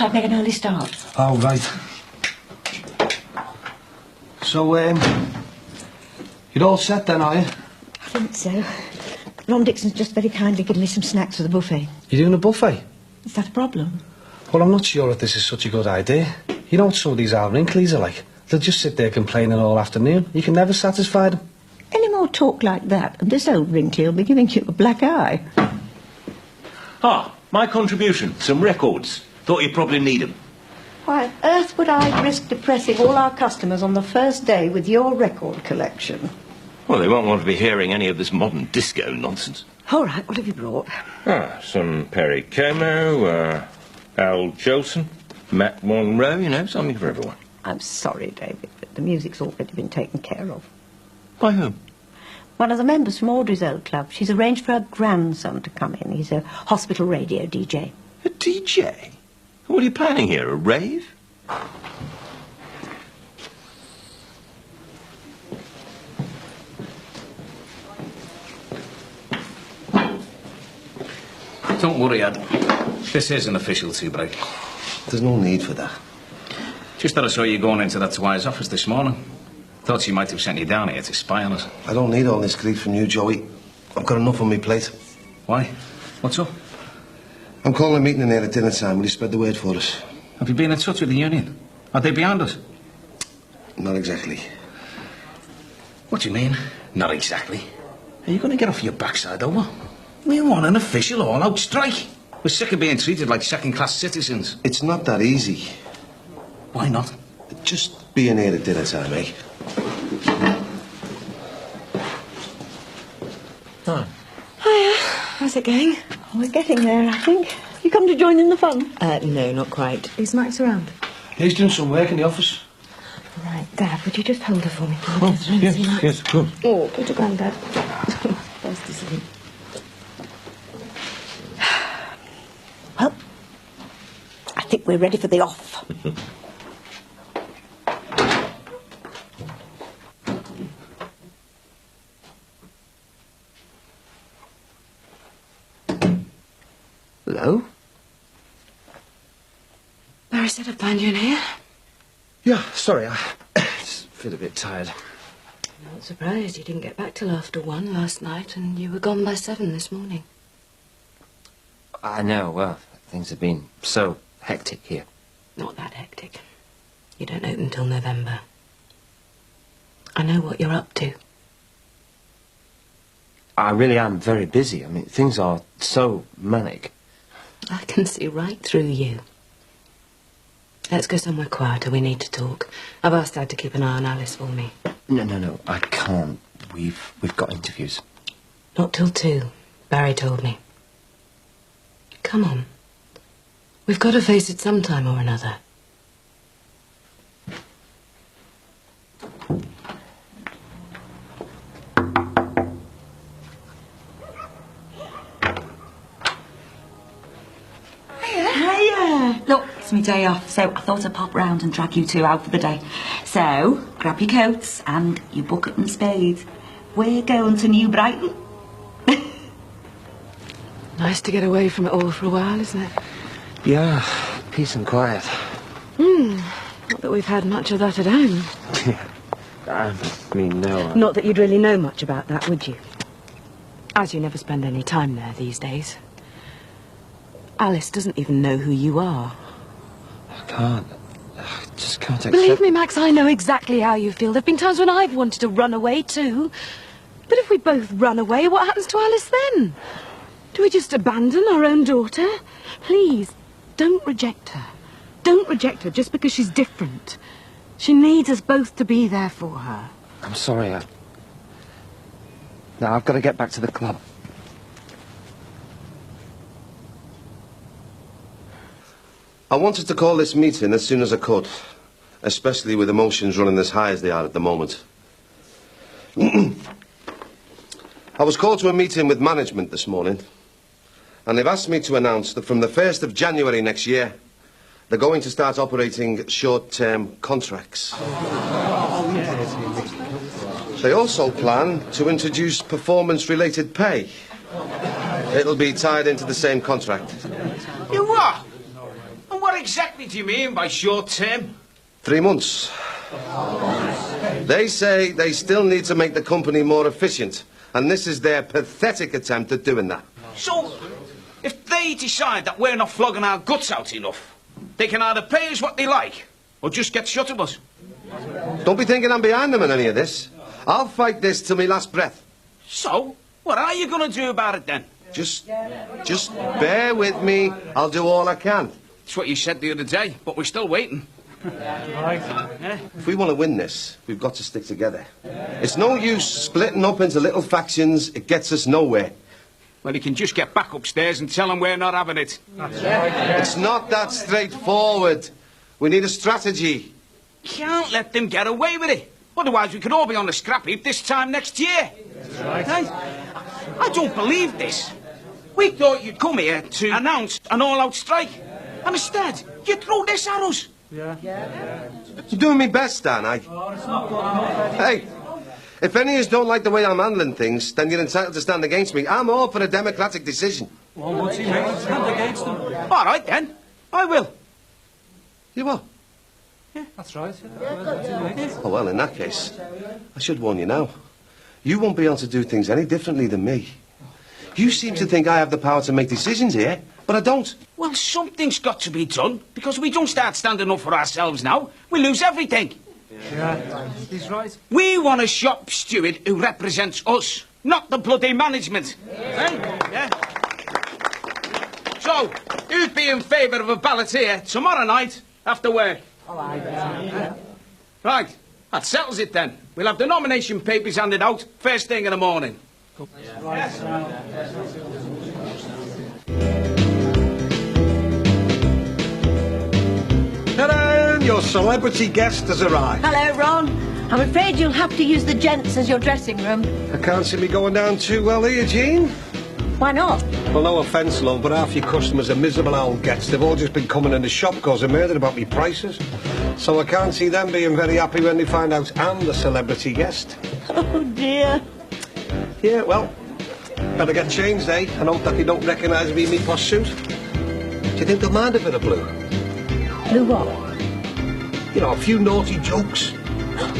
I'd make an early start. Oh, right. So, you're all set then, are you? I think so. Ron Dixon's just very kindly given me some snacks for the buffet. You're doing a buffet? Is that a problem? Well, I'm not sure if this is such a good idea. You know what some of these Al Wrinkleys are like. They'll just sit there complaining all afternoon. You can never satisfy them. Any more talk like that, and this old wrinkly will be giving you a black eye. Ah, my contribution. Some records. Thought you'd probably need them. Why on earth would I risk depressing all our customers on the first day with your record collection? Well, they won't want to be hearing any of this modern disco nonsense. All right, what have you brought? Some Perry Como, Al Jolson, Matt Monroe, you know, something for everyone. I'm sorry, David, but the music's already been taken care of. By whom? One of the members from Audrey's old club. She's arranged for her grandson to come in. He's a hospital radio DJ. A DJ? What are you planning here, a rave? Don't worry, Ed. This is an official tea break. There's no need for that. Just that I saw you going into that Squire's office this morning. Thought she might have sent you down here to spy on us. I don't need all this grief from you, Joey. I've got enough on my plate. Why? What's up? I'm calling a meeting in here at dinner time. Will you spread the word for us? Have you been in touch with the union? Are they behind us? Not exactly. What do you mean? Not exactly. Are you going to get off your backside over? We want an official all-out strike. We're sick of being treated like second-class citizens. It's not that easy. Why not? Just being here at dinner time, eh? Hiya. How's it going? We're getting there, I think. You come to join in the fun? No, not quite. Is Max around? He's doing some work in the office. Right, Dad, would you just hold her for me? Yes, of course. Oh, put her Grandad. Fast asleep. Well, I think we're ready for the off. Hello? Barry said I'd find you in here. Yeah, sorry, I just feel a bit tired. I'm not surprised you didn't get back till after 1 last night, and you were gone by 7 this morning. I know, well, things have been so hectic here. Not that hectic. You don't open till November. I know what you're up to. I really am very busy. I mean, things are so manic. I can see right through you. Let's go somewhere quieter. We need to talk. I've asked Dad to keep an eye on Alice for me. No, I can't. We've got interviews. Not till 2, Barry told me. Come on. We've got to face it sometime or another. Look, it's my day off, so I thought I'd pop round and drag you two out for the day. So, grab your coats and your bucket and spade. We're going to New Brighton. Nice to get away from it all for a while, isn't it? Yeah, peace and quiet. Not that we've had much of that at home. I mean, no. Not that you'd really know much about that, would you? As you never spend any time there these days. Alice doesn't even know who you are. I just can't accept... Believe me, Max, I know exactly how you feel. There've been times when I've wanted to run away too. But if we both run away, what happens to Alice then? Do we just abandon our own daughter? Please, don't reject her. Don't reject her just because she's different. She needs us both to be there for her. I'm sorry, Now, I've got to get back to the club. I wanted to call this meeting as soon as I could, especially with emotions running as high as they are at the moment. I was called to a meeting with management this morning, and they've asked me to announce that from the 1st of January next year, they're going to start operating short-term contracts. They also plan to introduce performance-related pay. It'll be tied into the same contract. You what? And what exactly do you mean by short term? 3 months. They say they still need to make the company more efficient, and this is their pathetic attempt at doing that. So, if they decide that we're not flogging our guts out enough, they can either pay us what they like, or just get shut of us. Don't be thinking I'm behind them in any of this. I'll fight this till my last breath. So, what are you going to do about it then? Just bear with me. I'll do all I can. That's what you said the other day, but we're still waiting. If we want to win this, we've got to stick together. It's no use splitting up into little factions. It gets us nowhere. Well, you can just get back upstairs and tell them we're not having it. It's not that straightforward. We need a strategy. Can't let them get away with it. Otherwise, we could all be on the scrap heap this time next year. Hey, I don't believe this. We thought you'd come here to announce an all-out strike. And instead, you throw this at us. I'm doing my best, Dan. Hey, if any of you don't like the way I'm handling things, then you're entitled to stand against me. I'm all for a democratic decision. Well, what's he make? Stand against them. All right, then. I will. You will? That's right. Oh, well, in that case, I should warn you now. You won't be able to do things any differently than me. You seem to think I have the power to make decisions here, but I don't. Well, something's got to be done, because we don't start standing up for ourselves now, we lose everything. Yeah, he's right. We want a shop steward who represents us, not the bloody management. Hey? Yeah. So, who'd be in favour of a ballot here tomorrow night after work? Right, that settles it then. We'll have the nomination papers handed out first thing in the morning. Hello, your celebrity guest has arrived. Hello, Ron. I'm afraid you'll have to use the gents as your dressing room. I can't see me going down too well here, Jean. Why not? Well, no offence, love, but half your customers are miserable old gets. They've all just been coming in the shop because they're murdered about me prices. So I can't see them being very happy when they find out I'm the celebrity guest. Oh, dear. Yeah, well, better get changed, eh? And hope that they don't recognise me in me posh suit. Do you think they'll mind a bit of blue? Blue what? You know, a few naughty jokes.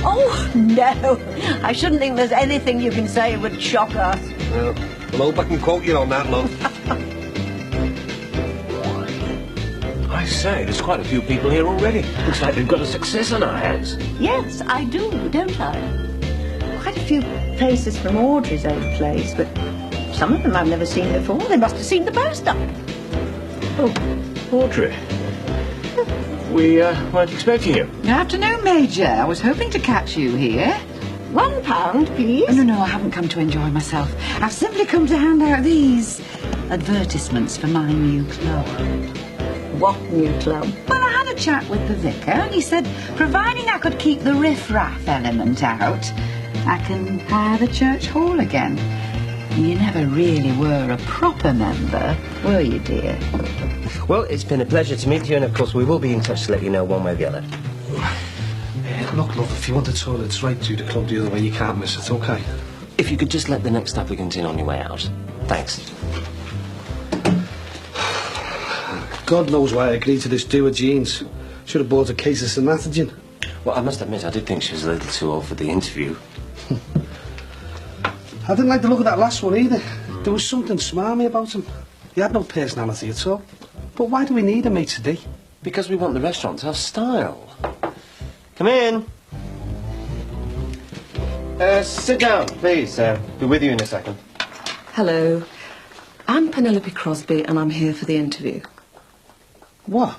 Oh, no. I shouldn't think there's anything you can say would shock us. Well, I hope I can quote you on that, love. I say, there's quite a few people here already. Looks like we've got a success on our hands. Yes, I do, don't I? Quite a few faces from Audrey's old place, but some of them I've never seen before. They must have seen the poster. Oh, Audrey. We weren't expecting you. Good afternoon, Major. I was hoping to catch you here. £1, please. Oh, no, I haven't come to enjoy myself. I've simply come to hand out these advertisements for my new club. What new club? Well, I had a chat with the vicar, and he said, providing I could keep the riff-raff element out, I can hire the church hall again. You never really were a proper member, were you, dear? Well, it's been a pleasure to meet you, and of course we will be in touch to let you know one way or the other. Look, love, if you want the toilets right to the club the other way, you can't miss it, okay? If you could just let the next applicant in on your way out. Thanks. God knows why I agreed to this do with Jean's. Should have bought a case of Synathogen. Well, I must admit, I did think she was a little too old for the interview. I didn't like the look of that last one either. There was something smarmy about him. He had no personality at all. But why do we need a maitre d'? Because we want the restaurant to have style. Come in. Sit down, please. Be with you in a second. Hello. I'm Penelope Crosby, and I'm here for the interview. What?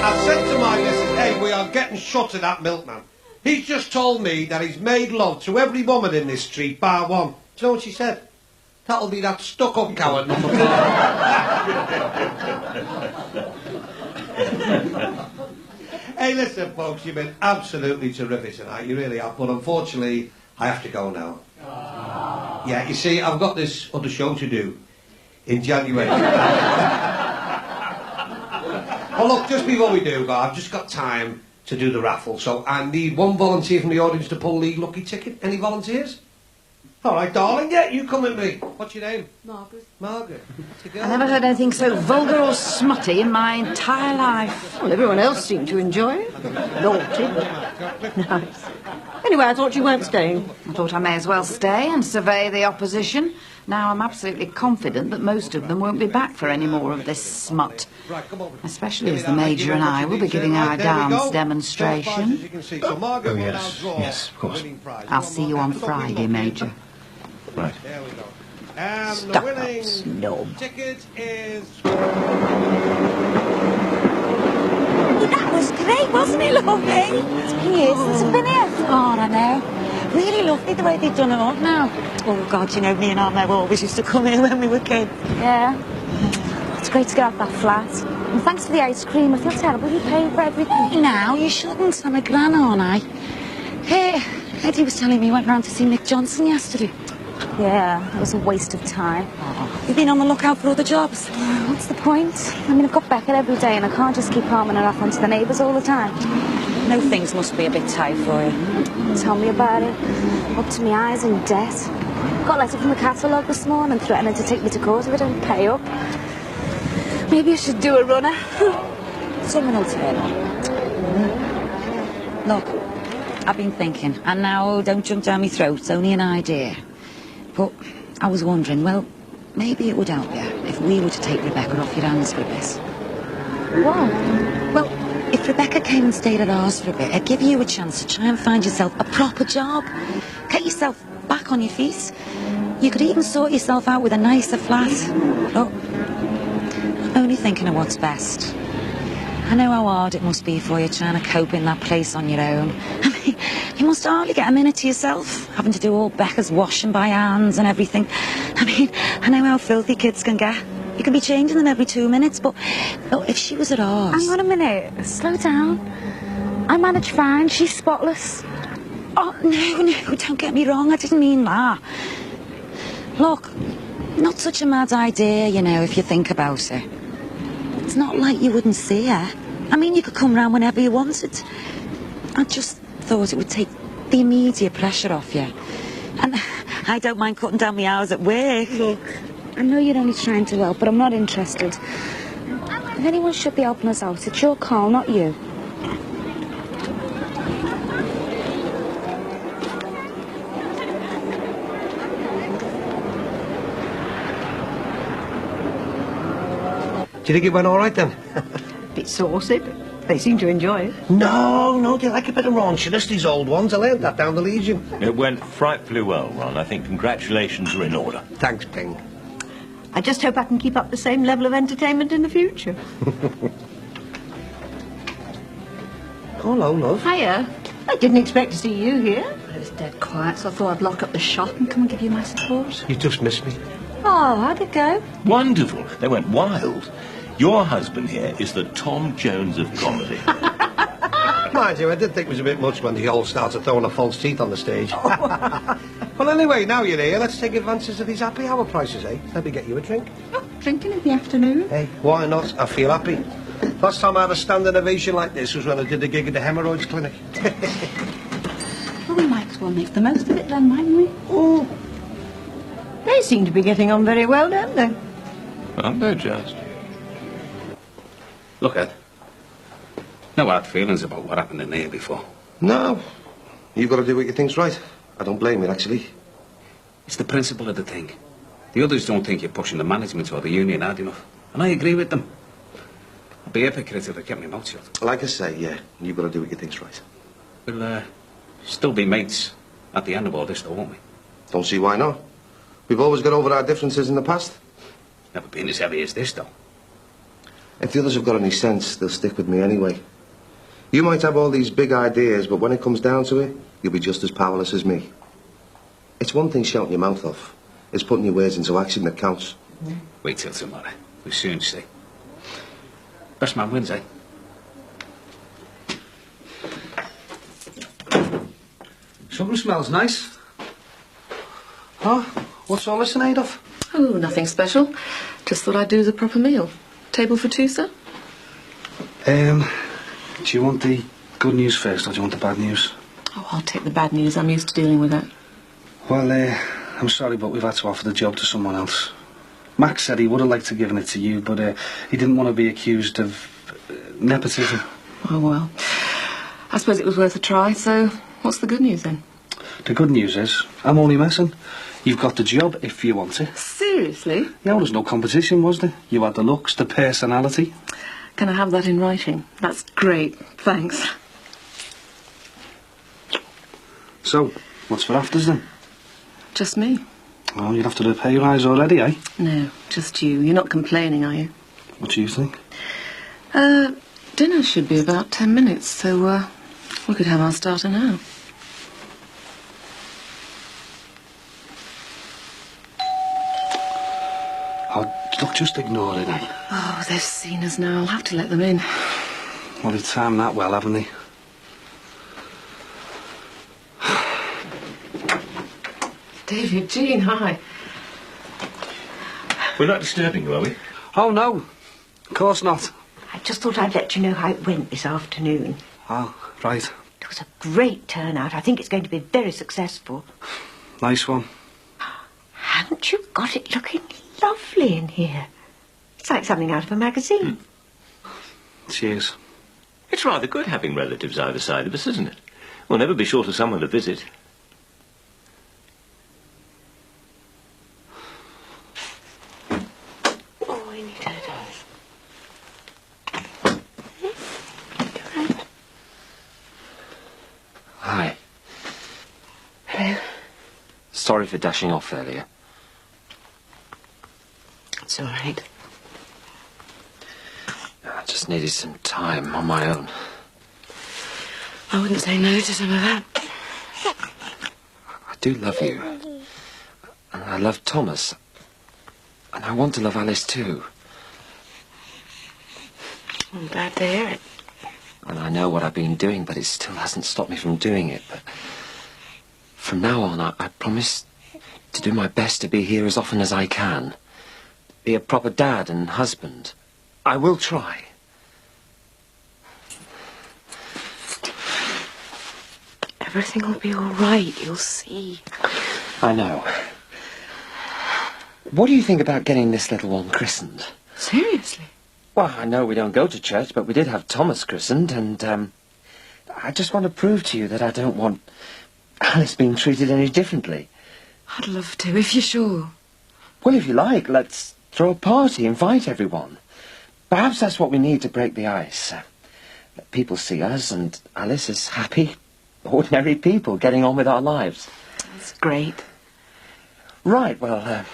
I said to my missus, hey, we are getting shut of that milkman. He's just told me that he's made love to every woman in this street, bar one. Do you know what she said? That'll be that stuck-up coward number 4. Hey, listen, folks, you've been absolutely terrific tonight. You really have. But unfortunately, I have to go now. Yeah, you see, I've got this other show to do in January. Oh, look, just before we do, I've just got time to do the raffle, so I need one volunteer from the audience to pull the lucky ticket. Any volunteers? All right, darling, yeah, you come with me. What's your name? Margaret. Margaret. I never heard anything so vulgar or smutty in my entire life. Well, everyone else seemed to enjoy it. Naughty, but nice. Anyway, I thought you weren't staying. I thought I may as well stay and survey the opposition. Now I'm absolutely confident that most of them won't be back for any more of this smut. Especially as the Major and I will be giving our dance demonstration. Oh, yes. Yes, of course. I'll see you on Friday, Major. Right. There we go. And Stuck the up winning snob. ticket is... That was great, wasn't it, lovely? It's years since I've been here. Oh, I know. Really lovely the way they've done it up now. Oh, God, you know, me and Armo always used to come here when we were kids. Yeah. It's great to get off that flat. And thanks for the ice cream. I feel terrible you paying for everything. Now, you shouldn't. I'm a gran, aren't I? Hey, Eddie was telling me he went round to see Mick Johnson yesterday. Yeah, it was a waste of time. You've been on the lookout for other jobs. What's the point? I mean, I've got Beckett every day and I can't just keep palming her off onto the neighbours all the time. No, things must be a bit tight for you. Tell me about it. Up to my eyes in debt. Got a letter from the catalogue this morning threatening to take me to court if I don't pay up. Maybe I should do a runner. Someone will turn up. Look, I've been thinking, and now don't jump down my throat, it's only an idea. But I was wondering, well, maybe it would help you if we were to take Rebecca off your hands for a bit. What? Well, if Rebecca came and stayed at ours for a bit, it'd give you a chance to try and find yourself a proper job. Get yourself back on your feet. You could even sort yourself out with a nicer flat. Look, I'm only thinking of what's best. I know how hard it must be for you trying to cope in that place on your own. I mean, you must hardly get a minute to yourself, having to do all Becca's washing by hands and everything. I mean, I know how filthy kids can get. You can be changing them every 2 minutes, but look, if she was at ours... Hang on a minute. Slow down. I manage fine. She's spotless. Oh, no, don't get me wrong. I didn't mean that. Look, not such a mad idea, you know, if you think about it. It's not like you wouldn't see her. I mean, you could come round whenever you wanted. I just thought it would take the immediate pressure off you. And I don't mind cutting down my hours at work. Look, I know you're only trying to help, but I'm not interested. If anyone should be helping us out, it's your call, not you. Do you think it went all right then? Bit saucy, but they seem to enjoy it. No, they like a bit of raunchiness, these old ones. I learned that down the Legion. It went frightfully well, Ron. I think congratulations are in order. Thanks, Ping. I just hope I can keep up the same level of entertainment in the future. Hello, love. Hiya. I didn't expect to see you here. It was dead quiet, so I thought I'd lock up the shop and come and give you my support. You just missed me. Oh, how'd it go? Wonderful. They went wild. Your husband here is the Tom Jones of comedy. Mind you, I did think it was a bit much when they all started throwing their false teeth on the stage. Well, anyway, now you're here, let's take advantage of these happy hour prices, eh? Let me get you a drink. Oh, drinking in the afternoon? Hey, why not? I feel happy. Last time I had a standing ovation like this was when I did the gig at the hemorrhoids clinic. Well, we might as well make the most of it then, mightn't we? Oh. They seem to be getting on very well, don't they? Aren't they just? Look, Ed. No hard feelings about what happened in here before. No. You've got to do what you think's right. I don't blame you, actually. It's the principle of the thing. The others don't think you're pushing the management or the union hard enough. And I agree with them. I'd be a hypocrite if I kept my mouth shut. Like I say, yeah, you've got to do what you think's right. We'll still be mates at the end of all this, though, won't we? Don't see why not. We've always got over our differences in the past. Never been as heavy as this, though. If the others have got any sense, they'll stick with me anyway. You might have all these big ideas, but when it comes down to it, you'll be just as powerless as me. It's one thing shouting your mouth off. It's putting your words into action that counts. Wait till tomorrow. We'll soon see. Best man wins, eh? Something smells nice. Huh? What's all this in aid of? Oh, nothing special. Just thought I'd do the proper meal. Table for two, sir? Do you want the good news first, or do you want the bad news? Oh, I'll take the bad news. I'm used to dealing with that. Well, I'm sorry, but we've had to offer the job to someone else. Max said he would have liked to given it to you, but he didn't want to be accused of nepotism. Oh, well. I suppose it was worth a try, so what's the good news then? The good news is, I'm only messing. You've got the job if you want it. Seriously? Yeah, well, there's no competition, was there? You had the looks, the personality. Can I have that in writing? That's great. Thanks. So, what's for afters then? Just me. Well, you'd have to do a pay rise already, eh? No, just you. You're not complaining, are you? What do you think? Dinner should be about 10 minutes, so, we could have our starter now. Oh, look, just ignore it, eh? Oh, they've seen us now. I'll have to let them in. Well, they've timed that well, haven't they? David, Jean, hi. We're not disturbing you, are we? Oh, no. Of course not. I just thought I'd let you know how it went this afternoon. Oh, right. It was a great turnout. I think it's going to be very successful. Nice one. Haven't you got it looking lovely in here? It's like something out of a magazine. Cheers. It's rather good having relatives either side of us, isn't it? We'll never be short of someone to visit. Oh, I need her. Hi. Hello. Sorry for dashing off earlier. It's all right. I just needed some time on my own. I wouldn't say no to some of that. I do love you. And I love Thomas. And I want to love Alice too. I'm glad to hear it. And I know what I've been doing, but it still hasn't stopped me from doing it. But from now on, I promise to do my best to be here as often as I can. Be a proper dad and husband. I will try. Everything will be all right, you'll see. I know. What do you think about getting this little one christened? Seriously? Well, I know we don't go to church, but we did have Thomas christened, and I just want to prove to you that I don't want Alice being treated any differently. I'd love to, if you're sure. Well, if you like, let's throw a party, invite everyone. Perhaps that's what we need to break the ice. Let people see us and Alice as happy, ordinary people getting on with our lives. That's great. Right, well,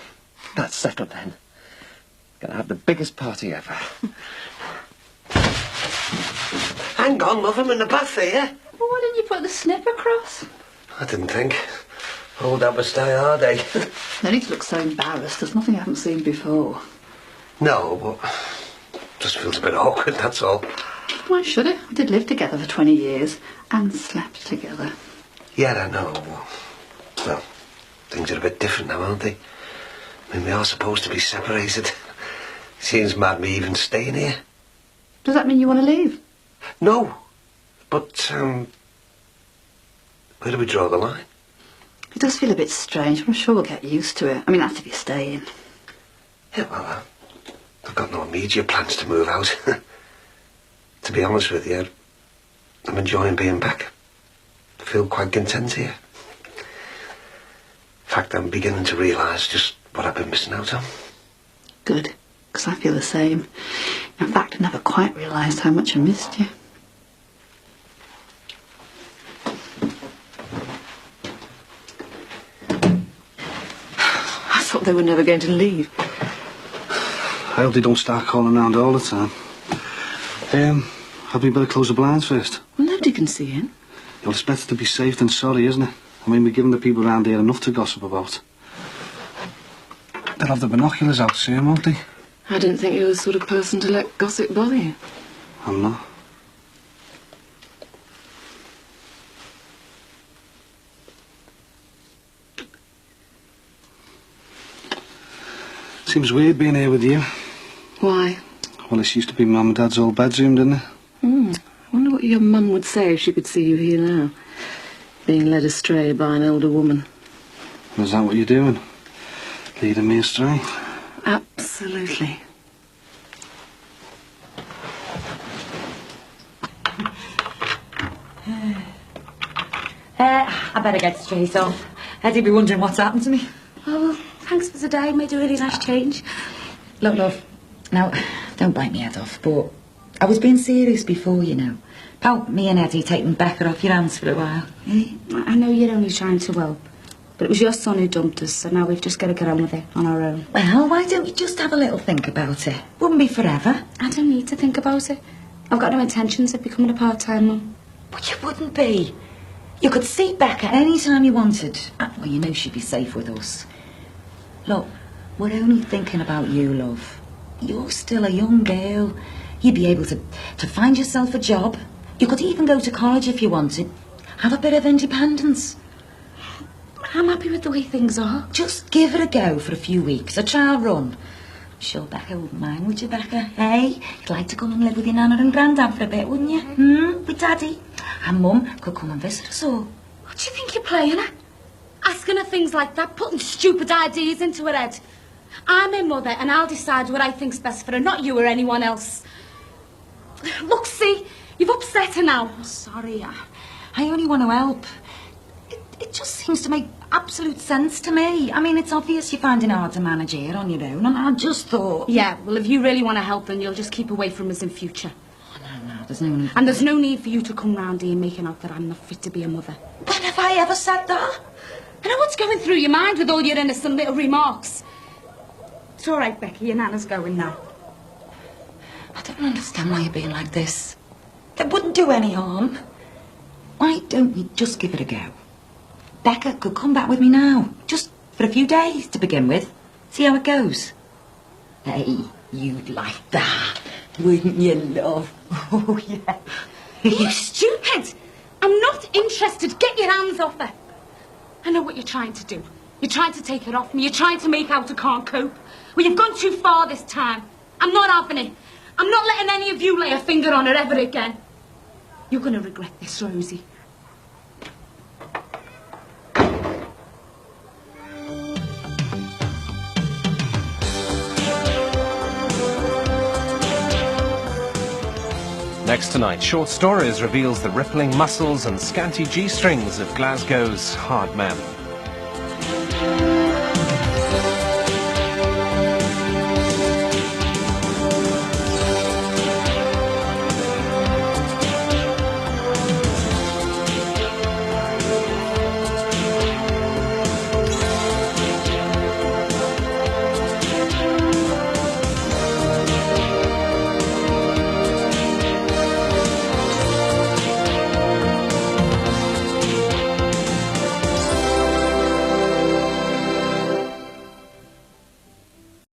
that's settled then. Gonna have the biggest party ever. Hang on, love, I'm in the bath here. Well, why didn't you put the snip across? I didn't think. Old Abbas die hard, eh? No need to look so embarrassed. There's nothing I haven't seen before. No, but just feels a bit awkward, that's all. Why should it? We did live together for 20 years and slept together. Yeah, I know. Well, things are a bit different now, aren't they? I mean, we are supposed to be separated. Seems mad me even staying here. Does that mean you want to leave? No, but, where do we draw the line? It does feel a bit strange, but I'm sure we'll get used to it. I mean, that's if you're staying. Yeah, well, I've got no immediate plans to move out. To be honest with you, I'm enjoying being back. I feel quite content here. In fact, I'm beginning to realise just what I've been missing out on. Good, because I feel the same. In fact, I never quite realised how much I missed you. I thought they were never going to leave. I hope they don't start calling round all the time. Had we better close the blinds first? Well, nobody can see in. Well, it's better to be safe than sorry, isn't it? I mean, we're giving the people around here enough to gossip about. They'll have the binoculars out soon, won't they? I didn't think you were the sort of person to let gossip bother you. I'm not. Seems weird being here with you. Why? Well, this used to be Mum and Dad's old bedroom, didn't it? I wonder what your mum would say if she could see you here now, being led astray by an older woman. Is that what you're doing? Leading me astray? Absolutely. I better get straight off. Eddie'll be wondering what's happened to me. Oh, well, thanks for today. Made a really nice change. Look, love, now, don't bite me head off, but I was being serious before, you know. About me and Eddie taking Becca off your hands for a while. I know you're only trying to help, but it was your son who dumped us, so now we've just got to get on with it on our own. Well, why don't you just have a little think about it? Wouldn't be forever. I don't need to think about it. I've got no intentions of becoming a part-time mum. But you wouldn't be. You could see Becca any time you wanted. Well, you know she'd be safe with us. Look, we're only thinking about you, love. You're still a young girl. You'd be able to find yourself a job. You could even go to college if you wanted. Have a bit of independence. I'm happy with the way things are. Just give it a go for a few weeks, a trial run. I'm sure Becca wouldn't mind, would you, Becca? Hey, you'd like to come and live with your nana and granddad for a bit, wouldn't you? With Daddy? And Mum could come and visit us all. What do you think you're playing at? Asking her things like that, putting stupid ideas into her head. I'm her mother and I'll decide what I think's best for her, not you or anyone else. Look, see, you've upset her now. I'm sorry, I only want to help. It just seems to make absolute sense to me. I mean, it's obvious you're finding it hard to manage here on your own, and I just thought... Yeah, well, if you really want to help, then you'll just keep away from us in future. Oh, no, there's no need... And there's no need for you to come round here making out that I'm not fit to be a mother. When have I ever said that? I know what's going through your mind with all your innocent little remarks. It's all right, Becky, your nana's going now. I don't understand why you're being like this. It wouldn't do any harm. Why don't we just give it a go? Becca could come back with me now, just for a few days to begin with. See how it goes. Hey, you'd like that, wouldn't you, love? Oh, yeah. You stupid! I'm not interested. Get your hands off her. I know what you're trying to do. You're trying to take her off me. You're trying to make out I can't cope. Well, you've gone too far this time. I'm not having it. I'm not letting any of you lay a finger on her ever again. You're going to regret this, Rosie. Next tonight, Short Stories reveals the rippling muscles and scanty G-strings of Glasgow's hard men.